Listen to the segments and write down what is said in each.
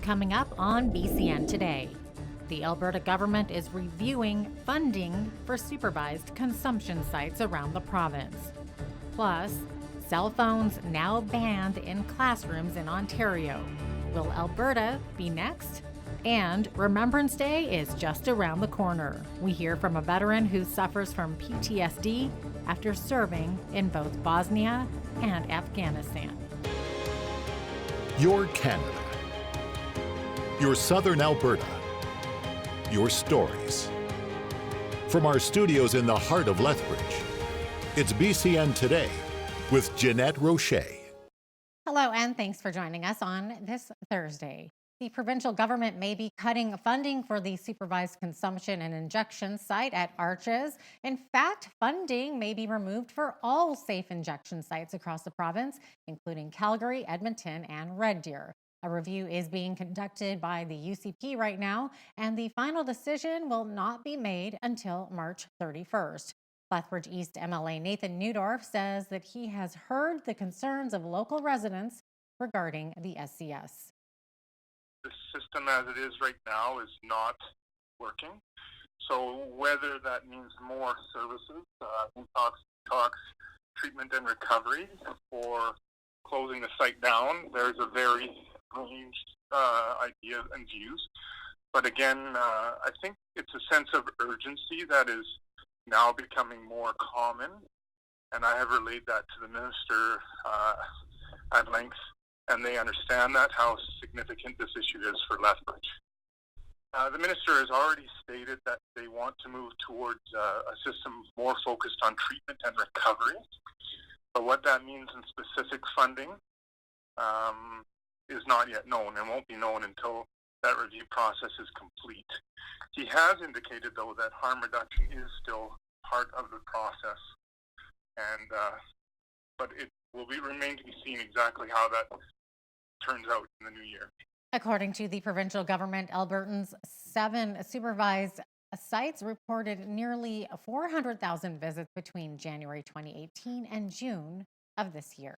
Coming up on BCN today, the Alberta government is reviewing funding for supervised consumption sites around the province. Plus, cell phones now banned in classrooms in Ontario. Will Alberta be next? And Remembrance Day is just around the corner. We hear from a veteran who suffers from PTSD after serving in both Bosnia and Afghanistan. Your Canada. Your Southern Alberta. Your stories. From our studios in the heart of Lethbridge, it's BCN Today with Jeanette Roche. Hello, and thanks for joining us on this Thursday. The provincial government may be cutting funding for the supervised consumption and injection site at Arches. In fact, funding may be removed for all safe injection sites across the province, including Calgary, Edmonton, and Red Deer. A review is being conducted by the UCP right now, and the final decision will not be made until March 31st. Lethbridge East MLA Nathan Newdorf says that he has heard the concerns of local residents regarding the SCS. The system as it is right now is not working. So whether that means more services, detox, treatment and recovery, or closing the site down, there's a very range ideas and views. But again, I think it's a sense of urgency that is now becoming more common, and I have relayed that to the minister at length, and they understand that, how significant this issue is for Lethbridge. The minister has already stated that they want to move towards a system more focused on treatment and recovery, but what that means in specific funding is not yet known and won't be known until that review process is complete. He has indicated, though, that harm reduction is still part of the process, and but it will remain to be seen exactly how that turns out in the new year. According to the provincial government, Albertans' 7 supervised sites reported nearly 400,000 visits between January 2018 and June of this year.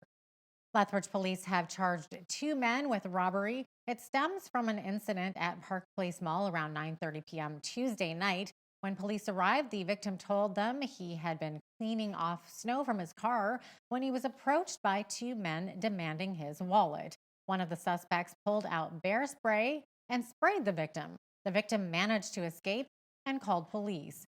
Lethbridge police have charged 2 men with robbery. It stems from an incident at Park Place Mall around 9:30 p.m. Tuesday night. When police arrived, the victim told them he had been cleaning off snow from his car when he was approached by 2 men demanding his wallet. One of the suspects pulled out bear spray and sprayed the victim. The victim managed to escape and called police.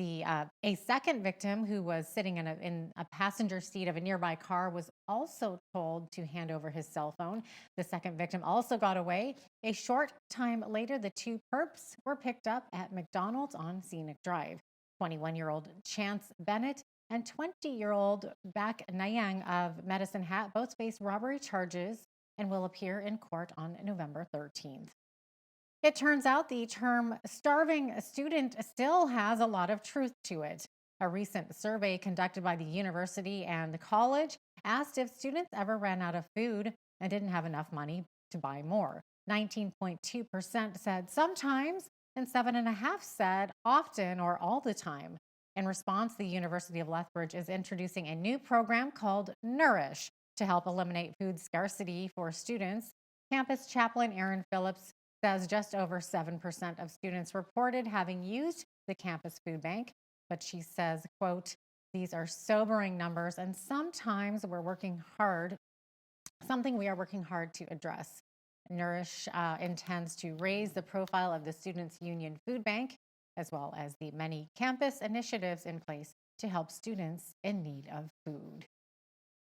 A second victim, who was sitting in a passenger seat of a nearby car, was also told to hand over his cell phone. The second victim also got away. A short time later, the 2 perps were picked up at McDonald's on Scenic Drive. 21-year-old Chance Bennett and 20-year-old Bak Nayang of Medicine Hat both face robbery charges and will appear in court on November 13th. It turns out the term starving student still has a lot of truth to it. A recent survey conducted by the university and the college asked if students ever ran out of food and didn't have enough money to buy more. 19.2% said sometimes, and 7.5% said often or all the time. In response, the University of Lethbridge is introducing a new program called Nourish to help eliminate food scarcity for students. Campus chaplain Erin Phillips says just over 7% of students reported having used the campus food bank, but she says, quote, "These are sobering numbers and sometimes we are working hard to address." Nourish intends to raise the profile of the Students' Union Food Bank, as well as the many campus initiatives in place to help students in need of food.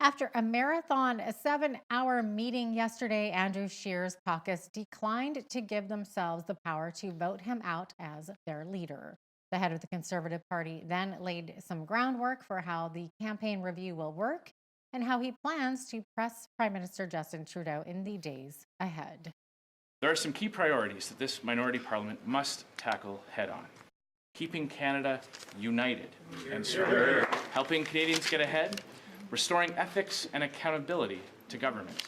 After a marathon, a 7-hour meeting yesterday, Andrew Scheer's caucus declined to give themselves the power to vote him out as their leader. The head of the Conservative Party then laid some groundwork for how the campaign review will work and how he plans to press Prime Minister Justin Trudeau in the days ahead. There are some key priorities that this minority parliament must tackle head on. Keeping Canada united and strong, helping Canadians get ahead, restoring ethics and accountability to government,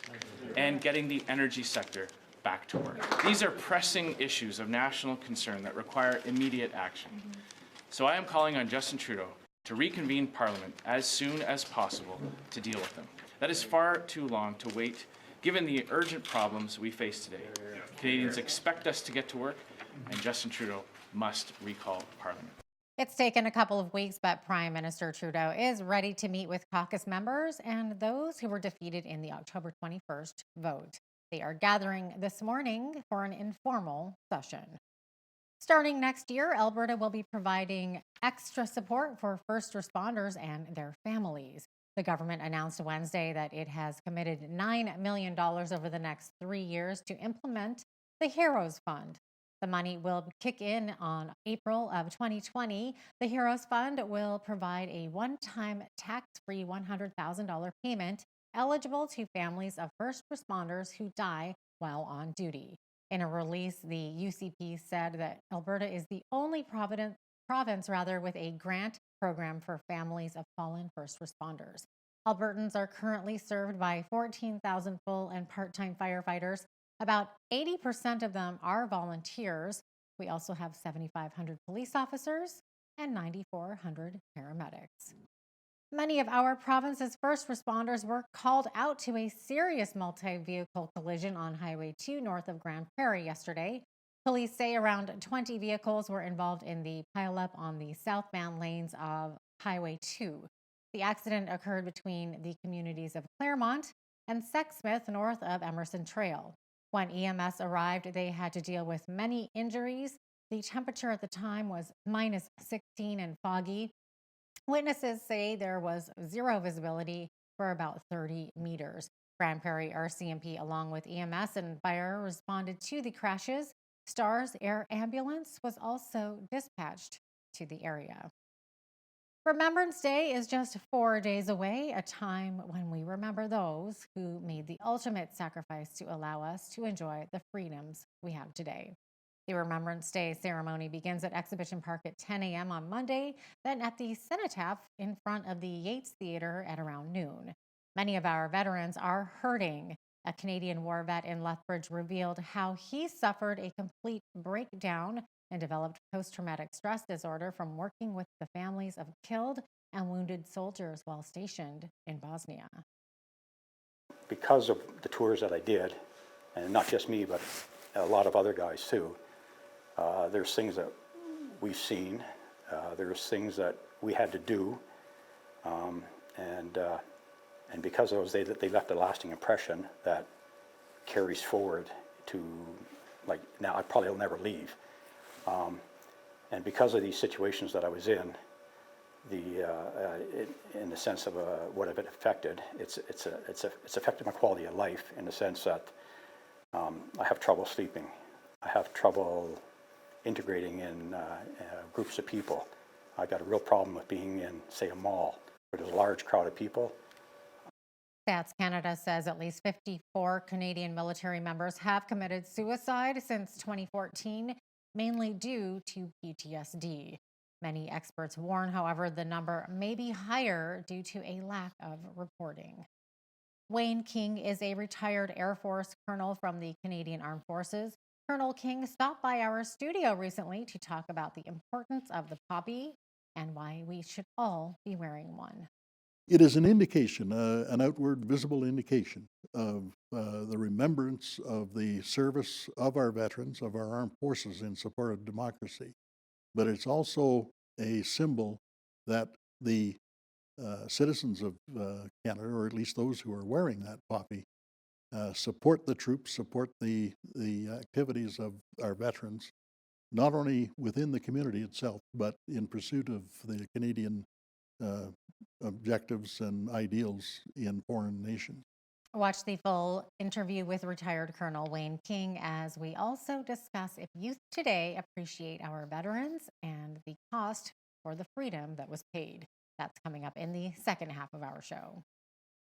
and getting the energy sector back to work. These are pressing issues of national concern that require immediate action. So I am calling on Justin Trudeau to reconvene Parliament as soon as possible to deal with them. That is far too long to wait Given the urgent problems we face today, Canadians expect us to get to work, and Justin Trudeau must recall Parliament. It's taken a couple of weeks, but Prime Minister Trudeau is ready to meet with caucus members and those who were defeated in the October 21st vote. They are gathering this morning for an informal session. Starting next year, Alberta will be providing extra support for first responders and their families. The government announced Wednesday that it has committed $9 million over the next 3 years to implement the Heroes Fund. The money will kick in on April of 2020. The Heroes Fund will provide a one-time tax-free $100,000 payment eligible to families of first responders who die while on duty. In a release, the UCP said that Alberta is the only province with a grant program for families of fallen first responders. Albertans are currently served by 14,000 full and part-time firefighters. About 80% of them are volunteers. We also have 7,500 police officers and 9,400 paramedics. Many of our province's first responders were called out to a serious multi-vehicle collision on Highway 2 north of Grand Prairie yesterday. Police say around 20 vehicles were involved in the pileup on the southbound lanes of Highway 2. The accident occurred between the communities of Claremont and Sexsmith north of Emerson Trail. When EMS arrived, they had to deal with many injuries. The temperature at the time was -16 and foggy. Witnesses say there was zero visibility for about 30 meters. Grand Prairie RCMP, along with EMS and fire, responded to the crashes. STARS Air Ambulance was also dispatched to the area. Remembrance Day is just 4 days away, a time when we remember those who made the ultimate sacrifice to allow us to enjoy the freedoms we have today. The Remembrance Day ceremony begins at Exhibition Park at 10 a.m. on Monday, then at the Cenotaph in front of the Yates Theatre at around noon. Many of our veterans are hurting. A Canadian war vet in Lethbridge revealed how he suffered a complete breakdown and developed post-traumatic stress disorder from working with the families of killed and wounded soldiers while stationed in Bosnia. Because of the tours that I did, and not just me, but a lot of other guys too, there's things that we've seen, there's things that we had to do, and because of those, they left a lasting impression that carries forward to, like, now I probably will never leave. And because of these situations that I was in, in the sense of what have it affected, it's affected my quality of life in the sense that I have trouble sleeping, I have trouble integrating in groups of people. I got a real problem with being in, say, a mall where there's a large crowd of people. Stats Canada says at least 54 Canadian military members have committed suicide since 2014, mainly due to PTSD. Many experts warn, however, the number may be higher due to a lack of reporting. Wayne King is a retired Air Force colonel from the Canadian Armed Forces. Colonel King stopped by our studio recently to talk about the importance of the poppy and why we should all be wearing one. It is an indication, an outward visible indication of the remembrance of the service of our veterans, of our armed forces in support of democracy. But it's also a symbol that the citizens of Canada, or at least those who are wearing that poppy, support the troops, support the activities of our veterans, not only within the community itself, but in pursuit of the Canadian objectives and ideals in foreign nations. Watch the full interview with retired Colonel Wayne King as we also discuss if youth today appreciate our veterans and the cost for the freedom that was paid. That's coming up in the second half of our show.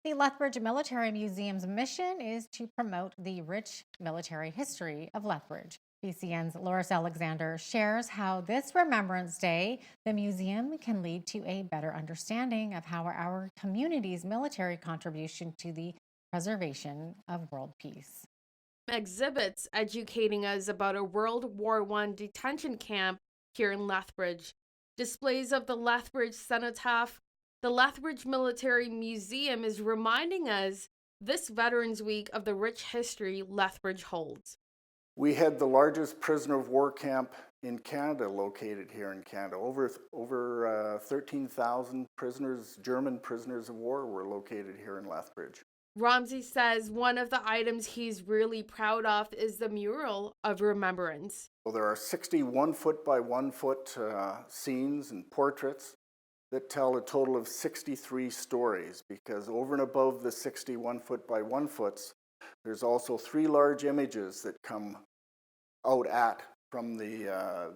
The Lethbridge Military Museum's mission is to promote the rich military history of Lethbridge. BCN's Loris Alexander shares how this Remembrance Day, the museum can lead to a better understanding of how our community's military contribution to the preservation of world peace. Exhibits educating us about a World War I detention camp here in Lethbridge. Displays of the Lethbridge Cenotaph. The Lethbridge Military Museum is reminding us this Veterans Week of the rich history Lethbridge holds. We had the largest prisoner of war camp in Canada located here in Canada. Over 13,000 prisoners, German prisoners of war, were located here in Lethbridge. Ramsey says one of the items he's really proud of is the mural of Remembrance. Well, there are 60 1-foot by 1-foot scenes and portraits that tell a total of 63 stories, because over and above the 60 1-foot by 1-foots, there's also 3 large images that come out from the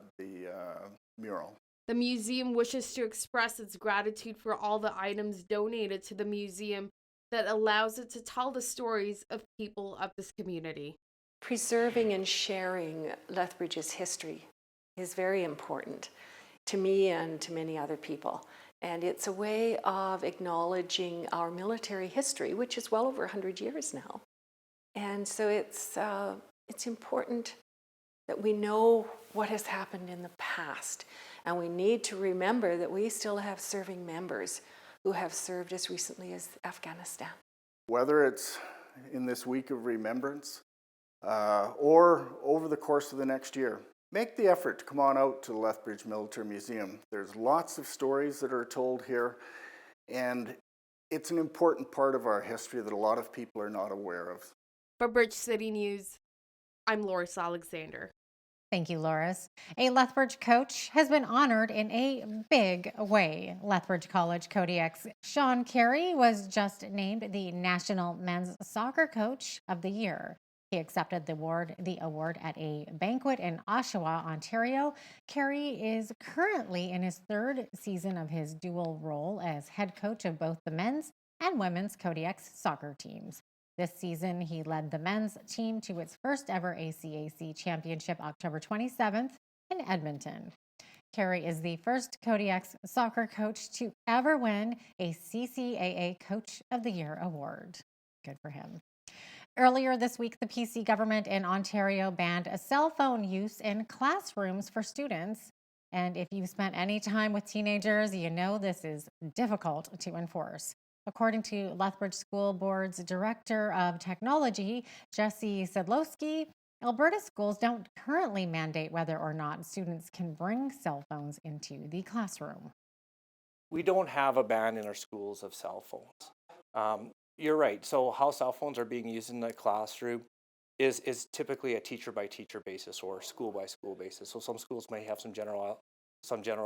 mural. The museum wishes to express its gratitude for all the items donated to the museum that allows it to tell the stories of people of this community. Preserving and sharing Lethbridge's history is very important to me and to many other people. And it's a way of acknowledging our military history, which is well over 100 years now. And so it's important that we know what has happened in the past. And we need to remember that we still have serving members who have served as recently as Afghanistan. Whether it's in this week of remembrance or over the course of the next year, make the effort to come on out to the Lethbridge Military Museum. There's lots of stories that are told here, and it's an important part of our history that a lot of people are not aware of. For Bridge City News, I'm Loris Alexander. Thank you, Loris. A Lethbridge coach has been honored in a big way. Lethbridge College Kodiak's Sean Carey was just named the National Men's Soccer Coach of the Year. He accepted the award at a banquet in Oshawa, Ontario. Carey is currently in his 3rd season of his dual role as head coach of both the men's and women's Kodiak's soccer teams. This season, he led the men's team to its first ever ACAC championship October 27th in Edmonton. Carey is the first Kodiak's soccer coach to ever win a CCAA Coach of the Year award. Good for him. Earlier this week, the PC government in Ontario banned a cell phone use in classrooms for students. And if you've spent any time with teenagers, you know this is difficult to enforce. According to Lethbridge School Board's Director of Technology, Jesse Sedlowski, Alberta schools don't currently mandate whether or not students can bring cell phones into the classroom. We don't have a ban in our schools of cell phones. You're right. So how cell phones are being used in the classroom is typically a teacher by teacher basis or school by school basis. So some schools may have some general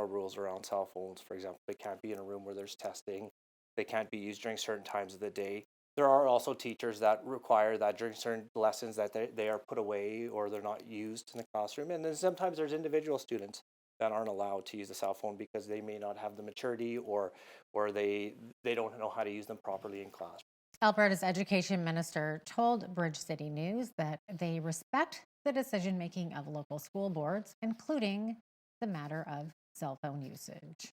rules around cell phones. For example, they can't be in a room where there's testing. They can't be used during certain times of the day. There are also teachers that require that during certain lessons that they are put away or they're not used in the classroom. And then sometimes there's individual students that aren't allowed to use the cell phone because they may not have the maturity or they don't know how to use them properly in class. Alberta's education minister told Bridge City News that they respect the decision-making of local school boards, including the matter of cell phone usage.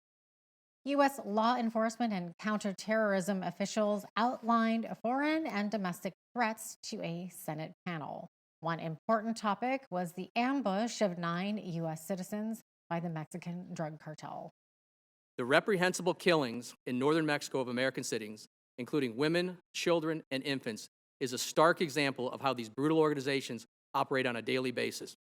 U.S. law enforcement and counterterrorism officials outlined foreign and domestic threats to a Senate panel. One important topic was the ambush of 9 U.S. citizens by the Mexican drug cartel. The reprehensible killings in northern Mexico of American citizens, including women, children, and infants, is a stark example of how these brutal organizations operate on a daily basis.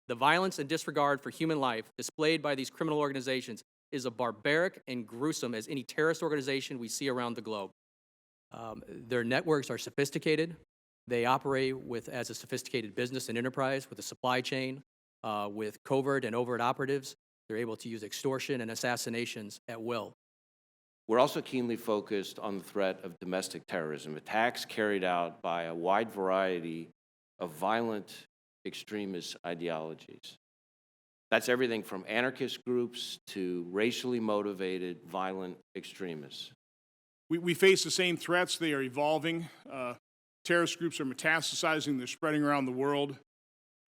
The violence and disregard for human life displayed by these criminal organizations is as barbaric and gruesome as any terrorist organization we see around the globe. Their networks are sophisticated. They operate as a sophisticated business and enterprise with a supply chain, with covert and overt operatives. They're able to use extortion and assassinations at will. We're also keenly focused on the threat of domestic terrorism, attacks carried out by a wide variety of violent extremist ideologies. That's everything from anarchist groups to racially motivated violent extremists. We face the same threats. They are evolving. Terrorist groups are metastasizing. They're spreading around the world.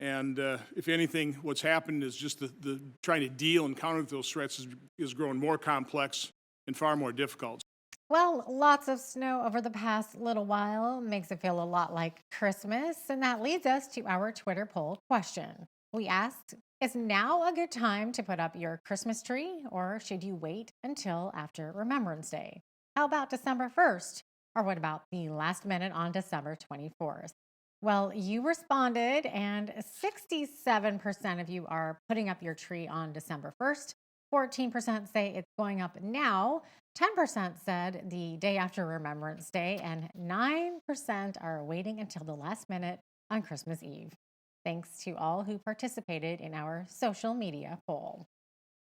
And if anything, what's happened is just the trying to deal and counter those threats is growing more complex and far more difficult. Well, lots of snow over the past little while makes it feel a lot like Christmas. And that leads us to our Twitter poll question. We asked, is now a good time to put up your Christmas tree, or should you wait until after Remembrance Day? How about December 1st? Or what about the last minute on December 24th? Well, you responded, and 67% of you are putting up your tree on December 1st. 14% say it's going up now. 10% said the day after Remembrance Day, and 9% are waiting until the last minute on Christmas Eve. Thanks to all who participated in our social media poll.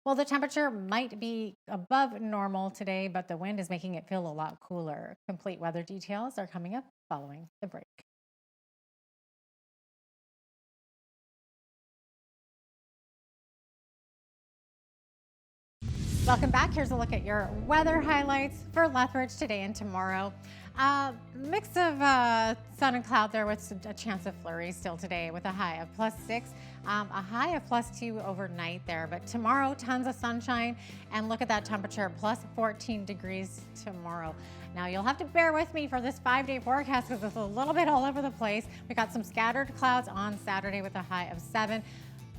Well, the temperature might be above normal today, but the wind is making it feel a lot cooler. Complete weather details are coming up following the break. Welcome back. Here's a look at your weather highlights for Lethbridge today and tomorrow. Mix of sun and cloud there with a chance of flurries still today with a high of +6, a high of +2 overnight there. But tomorrow, tons of sunshine, and look at that temperature, +14 degrees tomorrow. Now, you'll have to bear with me for this 5-day forecast because it's a little bit all over the place. We got some scattered clouds on Saturday with a high of 7.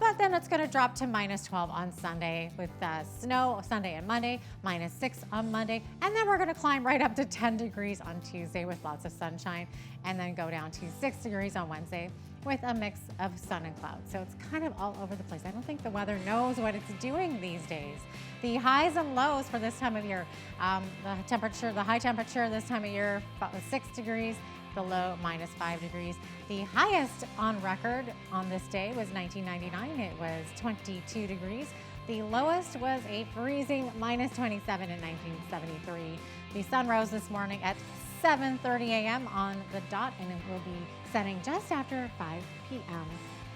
But then it's going to drop to -12 on Sunday with snow Sunday and Monday, -6 on Monday. And then we're going to climb right up to 10 degrees on Tuesday with lots of sunshine, and then go down to 6 degrees on Wednesday with a mix of sun and clouds. So it's kind of all over the place. I don't think the weather knows what it's doing these days. The highs and lows for this time of year, the high temperature this time of year, about 6 degrees. The low, -5 degrees. The highest on record on this day was 1999. It was 22 degrees. The lowest was a freezing -27 in 1973. The sun rose this morning at 7:30 a.m. on the dot, and it will be setting just after 5 p.m.,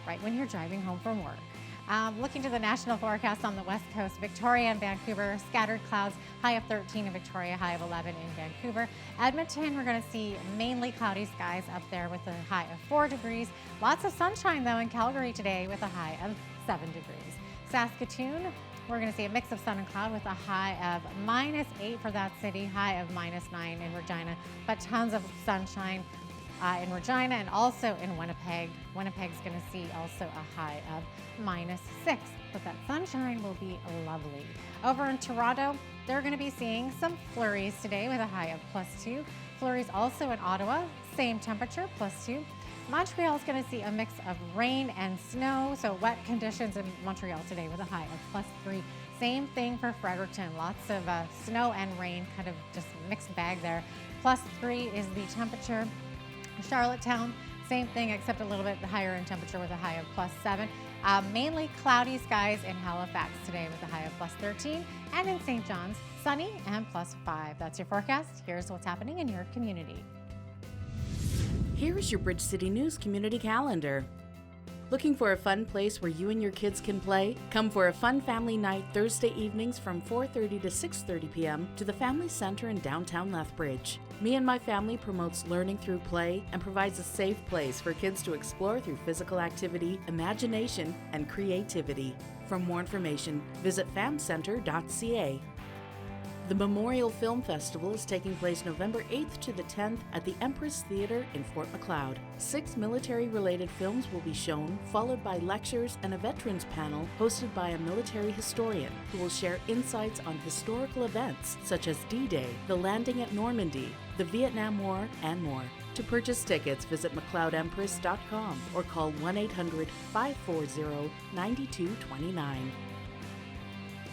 right when you're driving home from work. Looking to the national forecast on the west coast, Victoria and Vancouver, scattered clouds, high of 13 in Victoria, high of 11 in Vancouver. Edmonton, we're going to see mainly cloudy skies up there with a high of 4 degrees. Lots of sunshine, though, in Calgary today with a high of 7 degrees. Saskatoon, we're going to see a mix of sun and cloud with a high of -8 for that city, high of -9 in Regina, but tons of sunshine in Regina and also in Winnipeg. Winnipeg's going to see also a high of -6, but that sunshine will be lovely. Over in Toronto, they're going to be seeing some flurries today with a high of +2. Flurries also in Ottawa, same temperature, +2. Montreal is going to see a mix of rain and snow, so wet conditions in Montreal today with a high of +3. Same thing for Fredericton, lots of snow and rain, kind of just mixed bag there. +3 is the temperature. Charlottetown, same thing except a little bit higher in temperature with a high of +7. Mainly cloudy skies in Halifax today with a high of +13. And in St. John's, sunny and +5. That's your forecast. Here's what's happening in your community. Here's your Bridge City News community calendar. Looking for a fun place where you and your kids can play? Come for a fun family night Thursday evenings from 4:30 to 6:30 p.m. to the Family Center in downtown Lethbridge. Me and My Family promotes learning through play and provides a safe place for kids to explore through physical activity, imagination, and creativity. For more information, visit famcenter.ca. The Memorial Film Festival is taking place November 8th to the 10th at the Empress Theatre in Fort Macleod. 6 military-related films will be shown, followed by lectures and a veterans panel hosted by a military historian who will share insights on historical events such as D-Day, the landing at Normandy, the Vietnam War, and more. To purchase tickets, visit McLeodEmpress.com or call 1-800-540-9229.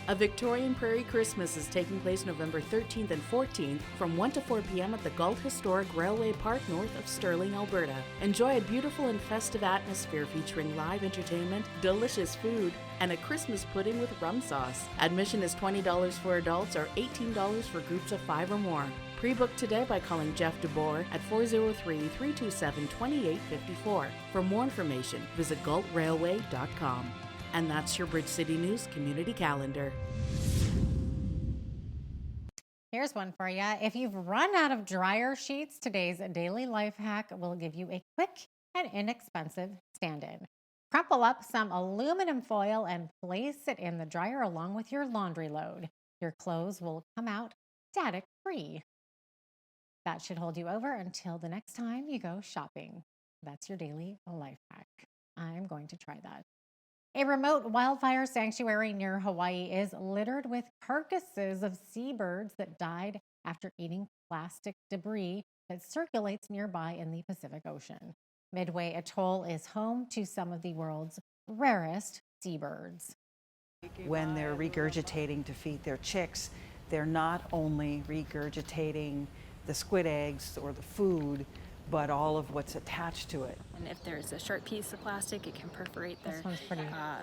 A Victorian Prairie Christmas is taking place November 13th and 14th from 1 to 4 p.m. at the Galt Historic Railway Park north of Sterling, Alberta. Enjoy a beautiful and festive atmosphere featuring live entertainment, delicious food, and a Christmas pudding with rum sauce. Admission is $20 for adults or $18 for groups of 5 or more. Pre-book today by calling Jeff DeBoer at 403-327-2854. For more information, visit galtrailway.com. And that's your Bridge City News community calendar. Here's one for you. If you've run out of dryer sheets, today's daily life hack will give you a quick and inexpensive stand-in. Crumple up some aluminum foil and place it in the dryer along with your laundry load. Your clothes will come out static-free. That should hold you over until the next time you go shopping. That's your daily life hack. I'm going to try that. A remote wildfire sanctuary near Hawaii is littered with carcasses of seabirds that died after eating plastic debris that circulates nearby in the Pacific Ocean. Midway Atoll is home to some of the world's rarest seabirds. When they're regurgitating to feed their chicks, they're not only regurgitating the squid eggs or the food, but all of what's attached to it. And if there's a short piece of plastic, it can perforate their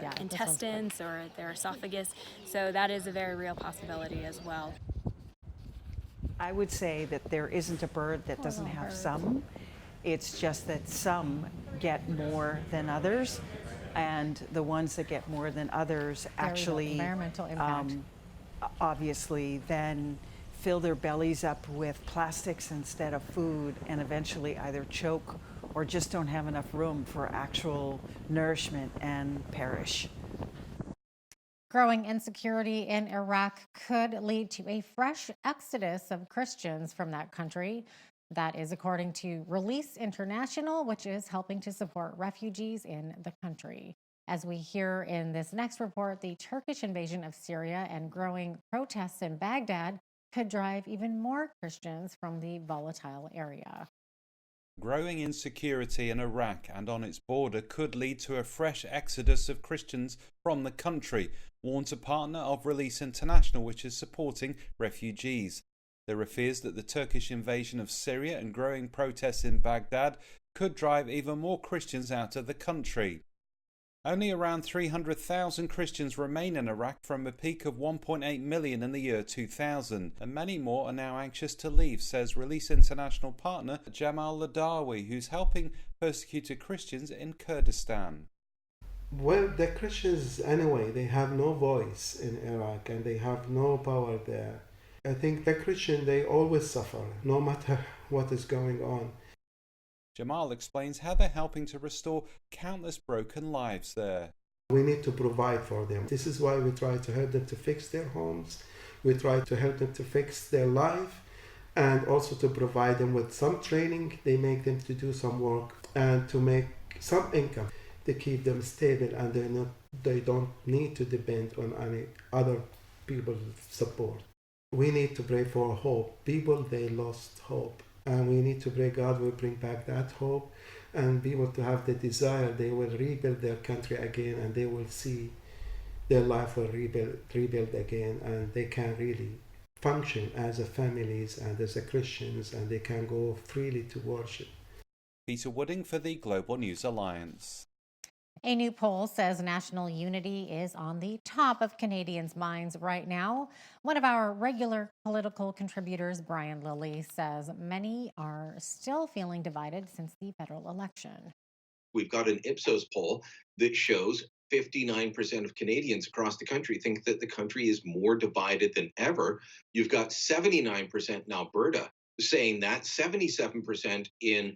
yeah, intestines or their esophagus. So that is a very real possibility as well. I would say that there isn't a bird that doesn't have some. It's just that some get more than others, and the ones that get more than others actually environmental impact. Obviously then fill their bellies up with plastics instead of food, and eventually either choke or just don't have enough room for actual nourishment and perish. Growing insecurity in Iraq could lead to a fresh exodus of Christians from that country. That is according to Release International, which is helping to support refugees in the country. As we hear in this next report, the Turkish invasion of Syria and growing protests in Baghdad could drive even more Christians from the volatile area. Growing insecurity in Iraq and on its border could lead to a fresh exodus of Christians from the country, warns a partner of Release International, which is supporting refugees. There are fears that the Turkish invasion of Syria and growing protests in Baghdad could drive even more Christians out of the country. Only around 300,000 Christians remain in Iraq from a peak of 1.8 million in the year 2000, and many more are now anxious to leave, says Release International partner Jamal Ladawi, who's helping persecuted Christians in Kurdistan. Well, the Christians, anyway, they have no voice in Iraq and they have no power there. I think the Christian, they always suffer, no matter what is going on. Jamal explains how they're helping to restore countless broken lives there. We need to provide for them. This is why we try to help them to fix their homes. We try to help them to fix their life, and also to provide them with some training. They make them to do some work and to make some income to keep them stable, and they don't need to depend on any other people's support. We need to pray for hope. People, they lost hope. And we need to pray God will bring back that hope, and people to have the desire they will rebuild their country again, and they will see their life will rebuild again, and they can really function as a families and as a Christians, and they can go freely to worship. Peter Wooding for the Global News Alliance. A new poll says national unity is on the top of Canadians' minds right now. One of our regular political contributors, Brian Lilly, says many are still feeling divided since the federal election. We've got an Ipsos poll that shows 59% of Canadians across the country think that the country is more divided than ever. You've got 79% in Alberta saying that, 77% in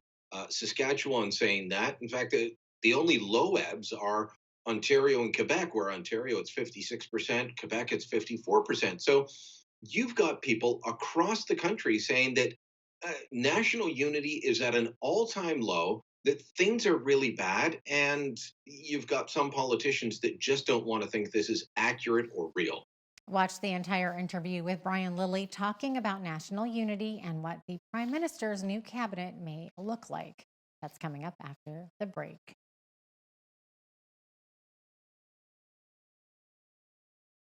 Saskatchewan saying that. In fact, the only low ebbs are Ontario and Quebec, where Ontario it's 56%, Quebec it's 54%. So you've got people across the country saying that national unity is at an all-time low, that things are really bad, and you've got some politicians that just don't want to think this is accurate or real. Watch the entire interview with Brian Lilly talking about national unity and what the Prime Minister's new cabinet may look like. That's coming up after the break.